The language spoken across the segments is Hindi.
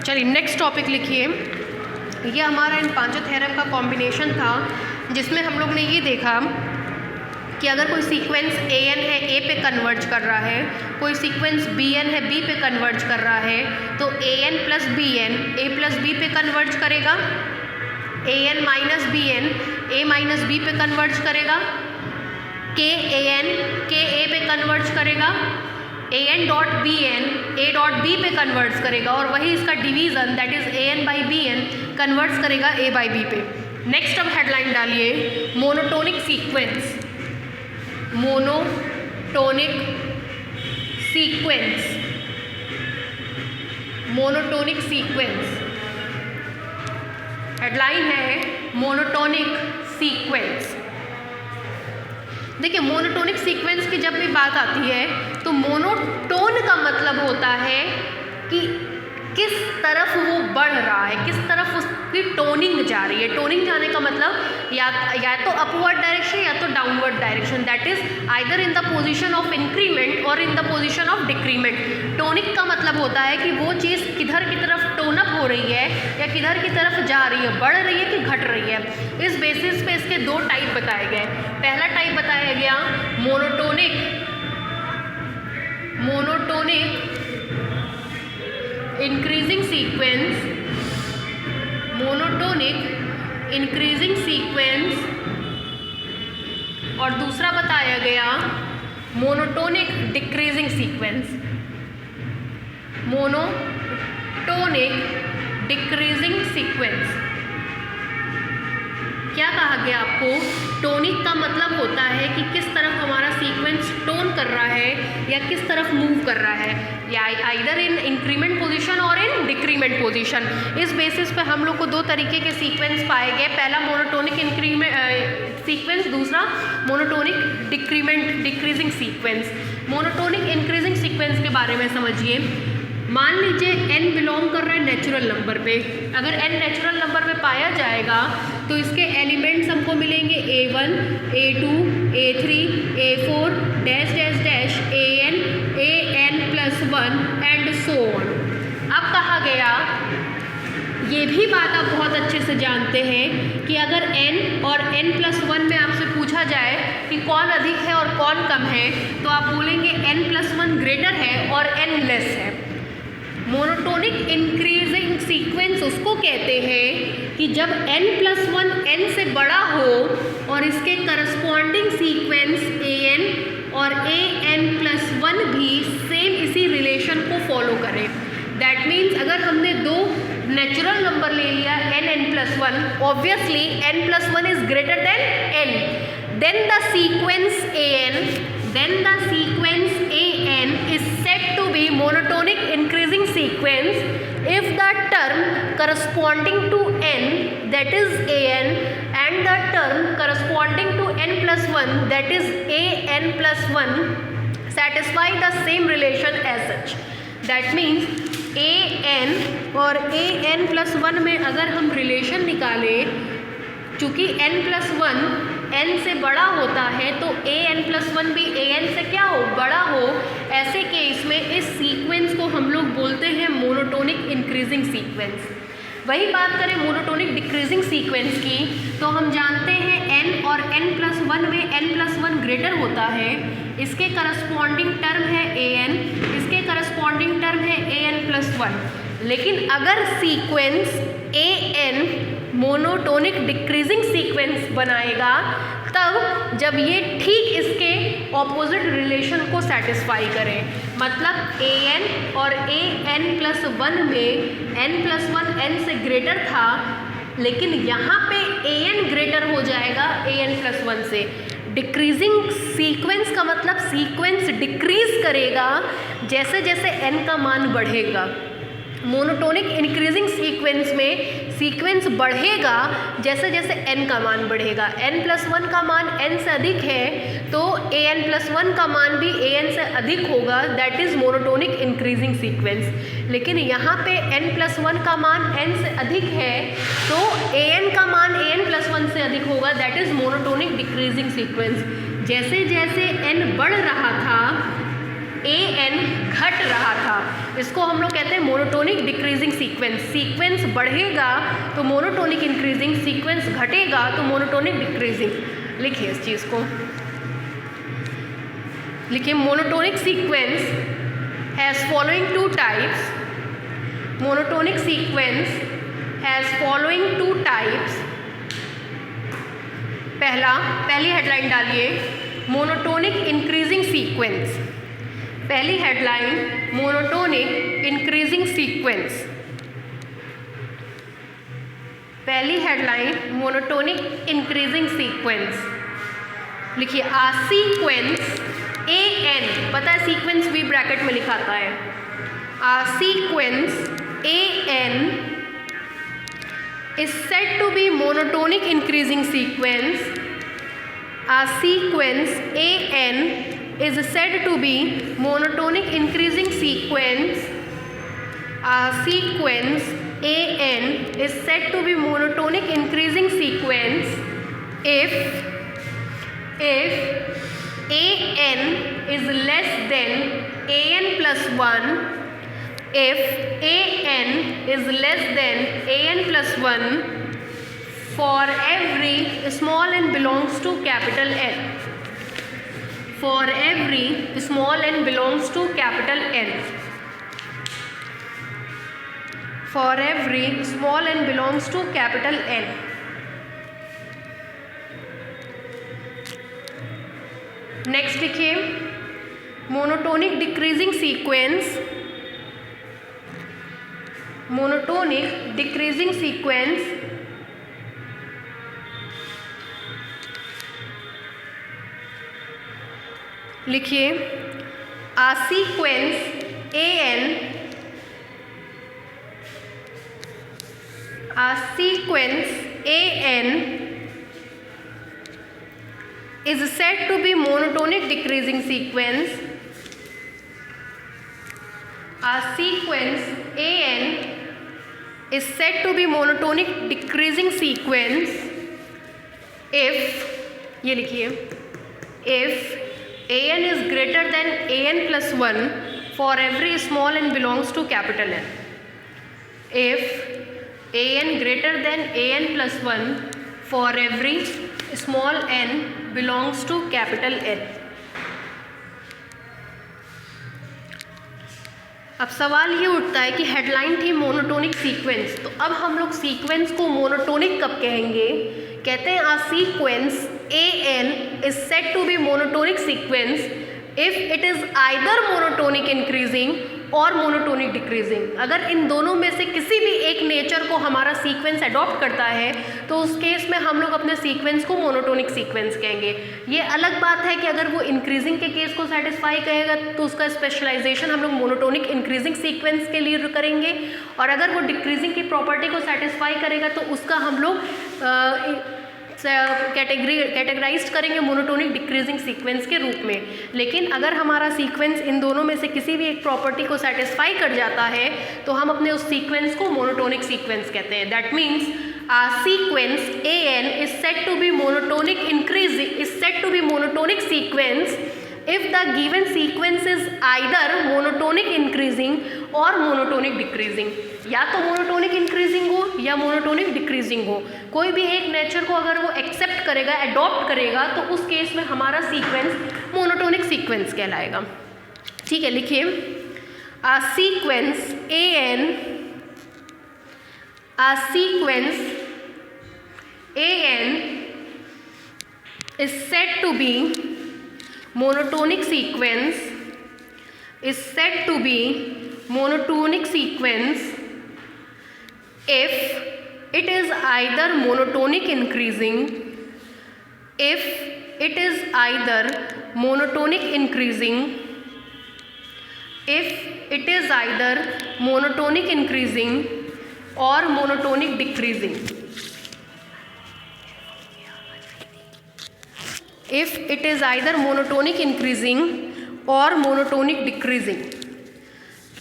चलिए नेक्स्ट टॉपिक लिखिए। ये हमारा इन पांचों थ्योरम का कॉम्बिनेशन था, जिसमें हम लोग ने ये देखा कि अगर कोई सीक्वेंस ए एन है ए पे कन्वर्ज कर रहा है, कोई सीक्वेंस बी एन है बी पे कन्वर्ज कर रहा है, तो A N plus B N A plus B पे कन्वर्ज करेगा, A N minus B N A minus B पे कन्वर्ज करेगा, K A N K A पे कन्वर्ज करेगा, A N dot B N A dot B पे कन्वर्ज करेगा, और वही इसका division that is A N by B N converts करेगा ए बाई बी पे। नेक्स्ट अब हेडलाइन डालिए, monotonic sequence. Monotonic sequence, monotonic sequence, headline है मोनोटोनिक सीक्वेंस। देखिए मोनोटोनिक सीक्वेंस की जब भी बात आती है तो मोनोटोन का मतलब होता है कि किस तरफ वो बढ़ रहा है, किस तरफ उसकी टोनिंग जा रही है। टोनिंग जाने का मतलब या तो अपवर्ड डायरेक्शन या तो downward direction, that is either in the position of increment और in the position of decrement. Tonic का मतलब होता है कि वो चीज़ किधर की तरफ टोन अप हो रही है या किधर की तरफ जा रही है, बढ़ रही है कि घट रही है। इस बेसिस पे इसके दो टाइप बताए गए। पहला टाइप बताया गया monotonic increasing sequence, monotonic increasing sequence, और दूसरा बताया गया monotonic decreasing sequence, monotonic decreasing sequence. क्या कहा गया आपको? टोनिक का मतलब होता है कि किस तरफ हमारा सीक्वेंस टोन कर रहा है या किस तरफ मूव कर रहा है, या आइदर इन इंक्रीमेंट पोजीशन और इन डिक्रीमेंट पोजीशन। इस बेसिस पे हम लोग को दो तरीके के सीक्वेंस पाए गए, पहला मोनोटोनिक इंक्रीमेंट सीक्वेंस, दूसरा monotonic decreasing sequence. Monotonic increasing sequence के बारे में समझिए। मान लीजिए n बिलोंग कर रहा है नेचुरल नंबर पे। अगर n नेचुरल नंबर पे पाया जाएगा तो इसके एलिमेंट्स हमको मिलेंगे a1, a2, a3, a4 dash dash dash an plus 1 and so on. अब कहा गया, ये भी बात आप बहुत अच्छे से जानते हैं कि अगर n और n प्लस 1 में आपसे पूछा जाए कि कौन अधिक है और कौन कम है, तो आप बोलेंगे n प्लस 1 ग्रेटर है और n लेस है। मोनोटोनिक इंक्रीजिंग सीक्वेंस उसको कहते हैं कि जब n प्लस 1 n से बड़ा हो और इसके करस्पॉन्डिंग सीक्वेंस an और an प्लस 1 भी सेम इसी रिलेशन को फॉलो करे। दैट मीन्स अगर हमने दो नेचुरल नंबर ले लिया n plus 1, obviously n plus 1 is greater than n, then the sequence an is said to be monotonic increasing sequence if the term corresponding to n, that is an, and the term corresponding to n plus 1, that is an plus 1, satisfy the same relation as such. That means an और an plus 1 में अगर हम रिलेशन निकालें, चूँकि n प्लस 1 n से बड़ा होता है तो an प्लस 1 भी an से क्या हो, बड़ा हो। ऐसे केस में इस सीक्वेंस को हम लोग बोलते हैं मोनोटोनिक इंक्रीजिंग सीक्वेंस। वही बात करें मोनोटोनिक डिक्रीजिंग सीक्वेंस की, तो हम जानते हैं n और n प्लस 1 में n प्लस 1 ग्रेटर होता है, इसके करस्पॉन्डिंग टर्म है an, इसके करस्पॉन्डिंग टर्म है an प्लस 1। लेकिन अगर sequence an monotonic decreasing sequence बनाएगा तब जब ये ठीक इसके ऑपोजिट रिलेशन को सेटिस्फाई करें। मतलब an और an प्लस 1 में n प्लस 1 n से ग्रेटर था, लेकिन यहाँ पे an ग्रेटर हो जाएगा an प्लस 1 से। डिक्रीजिंग सीक्वेंस का मतलब सीक्वेंस डिक्रीज करेगा जैसे जैसे n का मान बढ़ेगा। मोनोटोनिक इंक्रीजिंग सीक्वेंस में सीक्वेंस बढ़ेगा जैसे जैसे n का मान बढ़ेगा। n प्लस 1 का मान n से अधिक है तो an प्लस 1 का मान भी an से अधिक होगा, that is monotonic increasing sequence. लेकिन यहाँ पे n प्लस 1 का मान n से अधिक है तो an का मान an प्लस 1 से अधिक होगा, that is monotonic decreasing sequence. जैसे जैसे n बढ़ रहा था AN घट रहा था, इसको हम लोग कहते हैं मोनोटोनिक डिक्रीजिंग सीक्वेंस। सीक्वेंस बढ़ेगा तो मोनोटोनिक इंक्रीजिंग, सीक्वेंस घटेगा तो मोनोटोनिक डिक्रीजिंग। लिखिए इस चीज़ को, लिखिए monotonic sequence has following two types, monotonic sequence has following two types. पहली हेडलाइन डालिए मोनोटोनिक इंक्रीजिंग सीक्वेंस, पहली हेडलाइन मोनोटोनिक इंक्रीजिंग सीक्वेंस, पहली हेडलाइन मोनोटोनिक इंक्रीजिंग सीक्वेंस। लिखिए आ सीक्वेंस AN, पता है सीक्वेंस V ब्रैकेट में लिखा आता है, आ sequence AN is said to be monotonic increasing sequence. A sequence AN is said to be monotonic increasing sequence. A sequence AN is said to be monotonic increasing sequence if AN is less than AN plus 1, if AN is less than AN plus 1 for every small n belongs to capital N, for every small n belongs to capital N, for every small n belongs to capital N. Next लिखिए monotonic decreasing sequence, monotonic decreasing sequence लिखिए a sequence AN, a sequence AN is said to be monotonic decreasing sequence. A sequence AN is said to be monotonic decreasing sequence if, ये लिखिए, if AN is greater than AN plus 1 for every small n belongs to capital N. If AN greater than AN plus 1 for every small n belongs to capital N. अब सवाल ये उठता है कि हेडलाइन थी मोनोटोनिक सीक्वेंस, तो अब हम लोग सीक्वेंस को मोनोटोनिक कब कहेंगे? कहते हैं आ sequence AN is said to be monotonic sequence if it is either monotonic increasing और मोनोटोनिक डिक्रीजिंग। अगर इन दोनों में से किसी भी एक नेचर को हमारा सीक्वेंस अडॉप्ट करता है तो उस केस में हम लोग अपने सीक्वेंस को मोनोटोनिक सीक्वेंस कहेंगे। ये अलग बात है कि अगर वो इंक्रीजिंग के केस को सेटिस्फाई करेगा तो उसका स्पेशलाइजेशन हम लोग मोनोटोनिक इंक्रीजिंग सीक्वेंस के लिए करेंगे, और अगर वो डिक्रीजिंग की प्रॉपर्टी को सेटिस्फाई करेगा तो उसका हम लोग कैटेगराइज करेंगे मोनोटोनिक डिक्रीजिंग सीक्वेंस के रूप में। लेकिन अगर हमारा सीक्वेंस इन दोनों में से किसी भी एक प्रॉपर्टी को सेटिस्फाई कर जाता है तो हम अपने उस सीक्वेंस को मोनोटोनिक सीक्वेंस कहते हैं। That means a sequence AN is said to be monotonic increasing, is said to be monotonic sequence if the given sequence is either monotonic increasing और monotonic decreasing। या तो मोनोटोनिक इंक्रीजिंग हो या मोनोटोनिक डिक्रीजिंग हो, कोई भी एक नेचर को अगर वो एक्सेप्ट करेगा, अडॉप्ट करेगा, तो उस केस में हमारा सीक्वेंस मोनोटोनिक सीक्वेंस कहलाएगा। ठीक है, लिखिए a sequence AN, a sequence AN is said to be monotonic sequence, is said to be monotonic sequence if it is either monotonic increasing, if it is either monotonic increasing, if it is either monotonic increasing or monotonic decreasing, if it is either monotonic increasing or monotonic decreasing,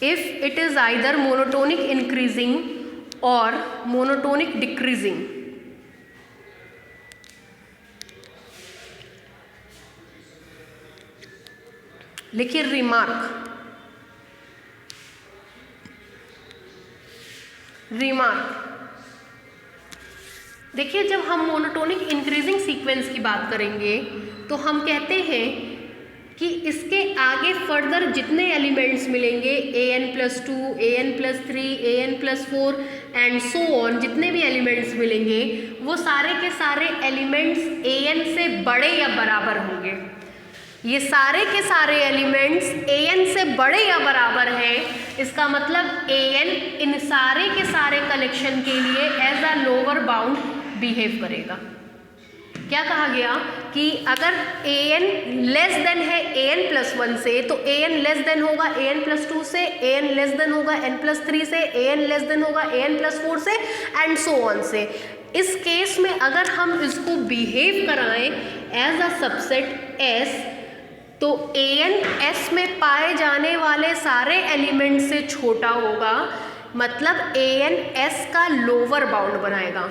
if it is either monotonic increasing or monotonic decreasing। लिखिए रिमार्क। रिमार्क देखिए, जब हम मोनोटोनिक इंक्रीजिंग सीक्वेंस की बात करेंगे तो हम कहते हैं कि इसके आगे फर्दर जितने एलिमेंट्स मिलेंगे an+2, an+3, an+4 and so on, जितने भी एलिमेंट्स मिलेंगे वो सारे के सारे एलिमेंट्स an से बड़े या बराबर होंगे। ये सारे के सारे एलिमेंट्स an से बड़े या बराबर हैं, इसका मतलब an इन सारे के सारे कलेक्शन के लिए as a lower bound behave करेगा। क्या कहा गया कि अगर an लेस देन है an+1 से तो an लेस देन होगा an+2 से, an लेस देन होगा n+3 से, an लेस देन होगा an+4 से एंड सो ऑन से। इस केस में अगर हम इसको बिहेव कराएं एज अ सबसेट S, तो an S में पाए जाने वाले सारे एलिमेंट से छोटा होगा, मतलब an S का लोअर बाउंड बनाएगा।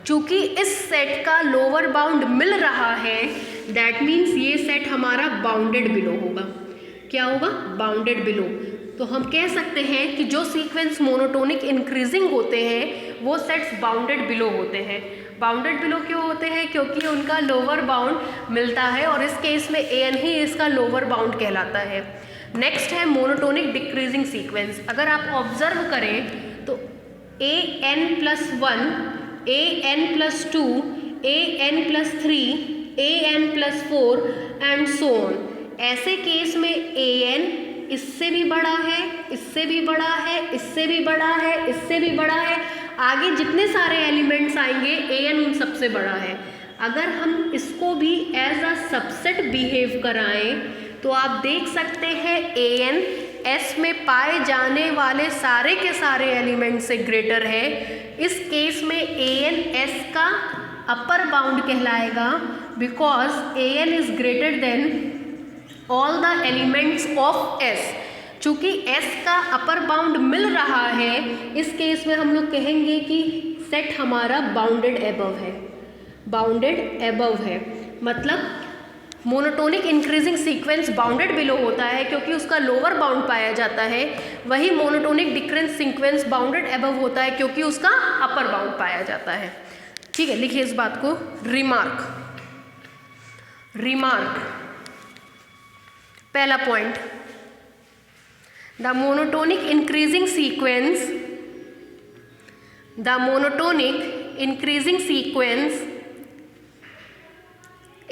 चूँकि इस सेट का लोअर बाउंड मिल रहा है, दैट मीन्स ये सेट हमारा बाउंडेड बिलो होगा। क्या होगा? Bounded below. तो हम कह सकते हैं कि जो सीक्वेंस मोनोटोनिक इंक्रीजिंग होते हैं वो सेट्स बाउंडेड बिलो होते हैं। बाउंडेड बिलो क्यों होते हैं? क्योंकि उनका लोअर बाउंड मिलता है और इस केस में an ही इसका लोअर बाउंड कहलाता है। नेक्स्ट है मोनोटोनिक डिक्रीजिंग सीक्वेंस। अगर आप ऑब्जर्व करें तो an+1, an+2, an+3, an+4 and so on. ऐसे केस में an इससे भी बड़ा है, इससे भी बड़ा है, इससे भी बड़ा है, इससे भी बड़ा है, आगे जितने सारे एलिमेंट्स आएंगे an उन सबसे बड़ा है। अगर हम इसको भी एज अ सबसेट बिहेव कराएं तो आप देख सकते हैं an S में पाए जाने वाले सारे के सारे एलिमेंट से ग्रेटर है। इस केस में an S का अपर बाउंड कहलाएगा, because an is greater then all the elements of S। चूँकि S का अपर बाउंड मिल रहा है, इस केस में हम लोग कहेंगे कि सेट हमारा बाउंडेड एबव है। बाउंडेड एबव है मतलब monotonic increasing sequence bounded below होता है क्योंकि उसका लोअर बाउंड पाया जाता है। वही monotonic decrease sequence bounded above होता है क्योंकि उसका अपर बाउंड पाया जाता है। ठीक है, लिखिए इस बात को। रिमार्क। रिमार्क पहला point, the monotonic increasing sequence, the monotonic increasing sequence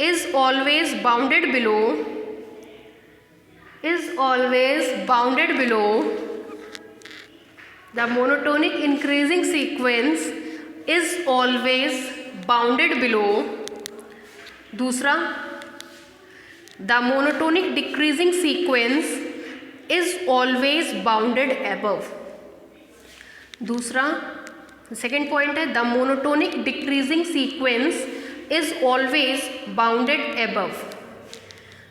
is always bounded below, is always bounded below, the monotonic increasing sequence is always bounded below। दूसरा, the monotonic decreasing sequence is always bounded above। दूसरा, सेकेंड पॉइंट है the monotonic decreasing sequence is always bounded above।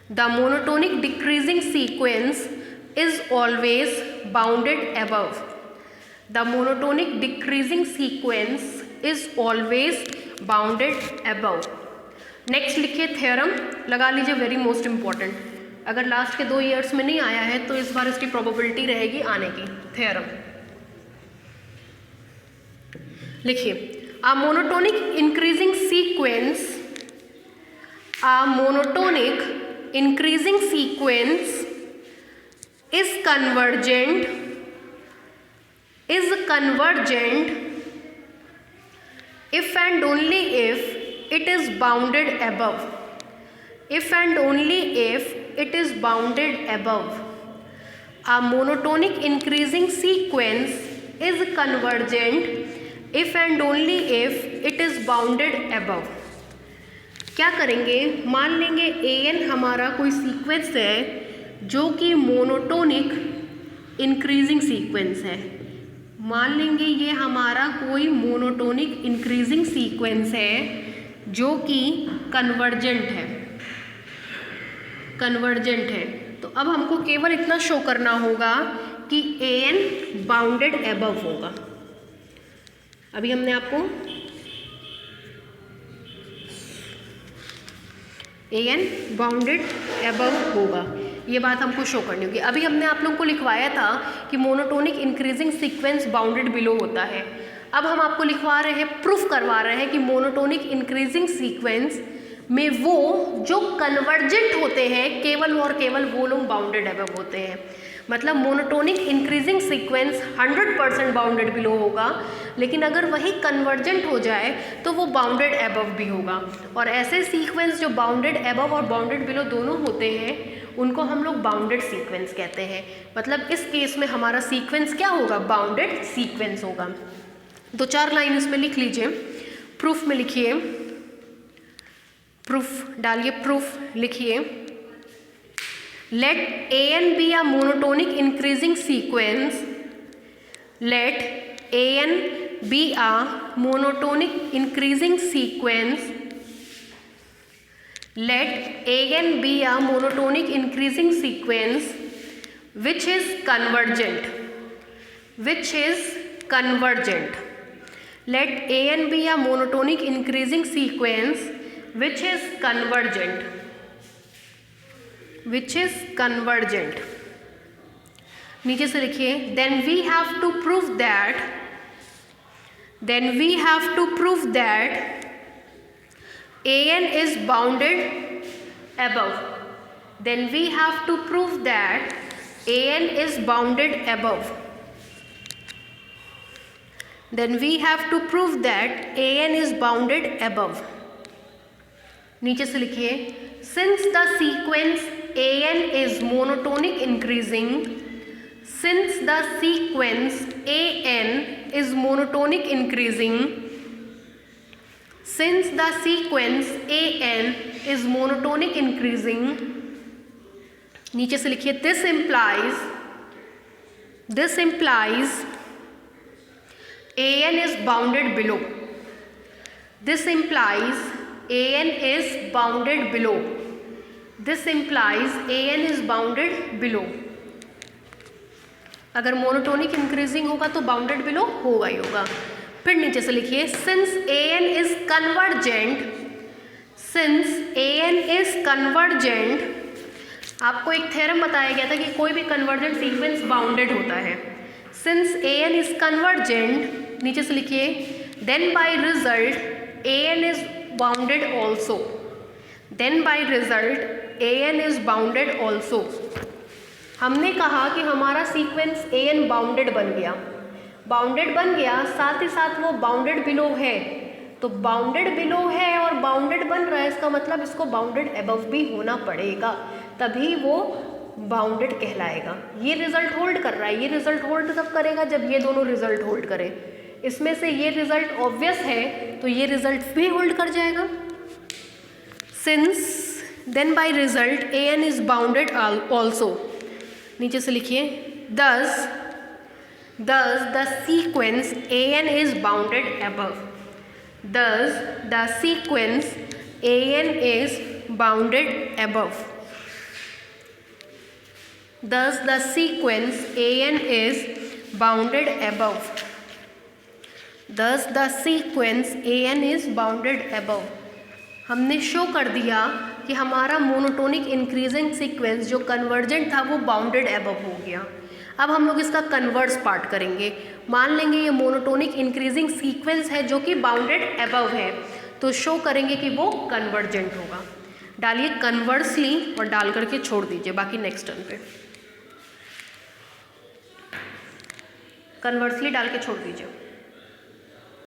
The monotonic decreasing sequence is always bounded above। The monotonic decreasing sequence is always bounded above। Next लिखिए थ्योरम, लगा लीजिए, वेरी मोस्ट इम्पॉर्टेंट। अगर लास्ट के 2 ईयर्स में नहीं आया है तो इस बार इसकी प्रोबेबिलिटी रहेगी आने की। थ्योरम लिखिए, a monotonic increasing sequence, a monotonic increasing sequence is convergent, if and only if it is bounded above, if and only if it is bounded above। A monotonic increasing sequence is convergent if and only if it is bounded above। क्या करेंगे? मान लेंगे an हमारा कोई सीक्वेंस है जो कि मोनोटोनिक इंक्रीजिंग सीक्वेंस है। मान लेंगे ये हमारा कोई मोनोटोनिक इंक्रीजिंग सीक्वेंस है जो कि कन्वर्जेंट है, कन्वर्जेंट है। तो अब हमको केवल इतना शो करना होगा कि an बाउंडेड एबव होगा। अभी हमने आपको an बाउंडेड एबव होगा, ये बात हमको शो करनी होगी। अभी हमने आप लोगों को लिखवाया था कि monotonic increasing sequence bounded below होता है। अब हम आपको लिखवा रहे हैं, प्रूफ करवा रहे हैं कि मोनोटोनिक इंक्रीजिंग सीक्वेंस में वो जो कन्वर्जेंट होते हैं केवल और केवल वो लोग बाउंडेड अबव होते हैं। मतलब monotonic increasing sequence 100% bounded below होगा, लेकिन अगर वही कन्वर्जेंट हो जाए तो वो बाउंडेड अबव भी होगा। और ऐसे सीक्वेंस जो बाउंडेड अबव और बाउंडेड बिलो दोनों होते हैं उनको हम लोग बाउंडेड सीक्वेंस कहते हैं। मतलब इस केस में हमारा सीक्वेंस क्या होगा, बाउंडेड सीक्वेंस होगा। 2-4 लाइन इसमें लिख लीजिए, प्रूफ में लिखिए, प्रूफ डालिए, प्रूफ लिखिए। Let an be a monotonic increasing sequence. Let an be a monotonic increasing sequence. Let an be a monotonic increasing sequence which is convergent. Which is convergent. Let an be a monotonic increasing sequence which is convergent. Which is convergent. नीचे से लिखिए, then we have to prove that, then we have to prove that an is bounded above. Then we have to prove that an is bounded above. Then we have to prove that an is bounded above. नीचे से लिखिए, since the sequence an is monotonic increasing, since the sequence an is monotonic increasing, since the sequence an is monotonic increasing, नीचे से लिखिए, this implies an is bounded below. This implies an is bounded below. This implies an is bounded below. अगर मोनोटोनिक इंक्रीजिंग होगा तो बाउंडेड बिलो होगा ही होगा। फिर नीचे से लिखिए, since an is convergent, since an is convergent, आपको एक थ्योरम बताया गया था कि कोई भी कन्वर्जेंट सीक्वेंस बाउंडेड होता है। सिंस an is convergent, नीचे से लिखिए, then by result an is bounded also. Then by result an is bounded also. हमने कहा कि हमारा सीक्वेंस an बाउंडेड बन गया, बाउंडेड बन गया, साथ ही साथ वो बाउंडेड बिलो है। तो बाउंडेड बिलो है और बाउंडेड बन रहा है, इसका मतलब इसको बाउंडेड अबव भी होना पड़ेगा, तभी वो बाउंडेड कहलाएगा। ये रिजल्ट होल्ड कर रहा है, ये रिजल्ट होल्ड तब करेगा जब ये दोनों रिजल्ट होल्ड करें। इसमें से ये रिजल्ट ऑब्वियस है तो ये रिजल्ट भी होल्ड कर जाएगा। Since then by result an is bounded also, नीचे से लिखिए, thus the sequence an is bounded above. Thus the sequence an is bounded above. Thus the sequence an is bounded above. Thus the sequence an is bounded above. हमने शो कर दिया कि हमारा मोनोटोनिक इंक्रीजिंग सीक्वेंस जो कन्वर्जेंट था वो बाउंडेड अबव हो गया। अब हम लोग इसका कन्वर्स पार्ट करेंगे। मान लेंगे ये मोनोटोनिक इंक्रीजिंग सीक्वेंस है जो कि बाउंडेड अबव है, तो शो करेंगे कि वो कन्वर्जेंट होगा। डालिए कन्वर्सली और डाल करके छोड़ दीजिए, बाकी नेक्स्ट टर्न पे कन्वर्सली डाल के छोड़ दीजिए।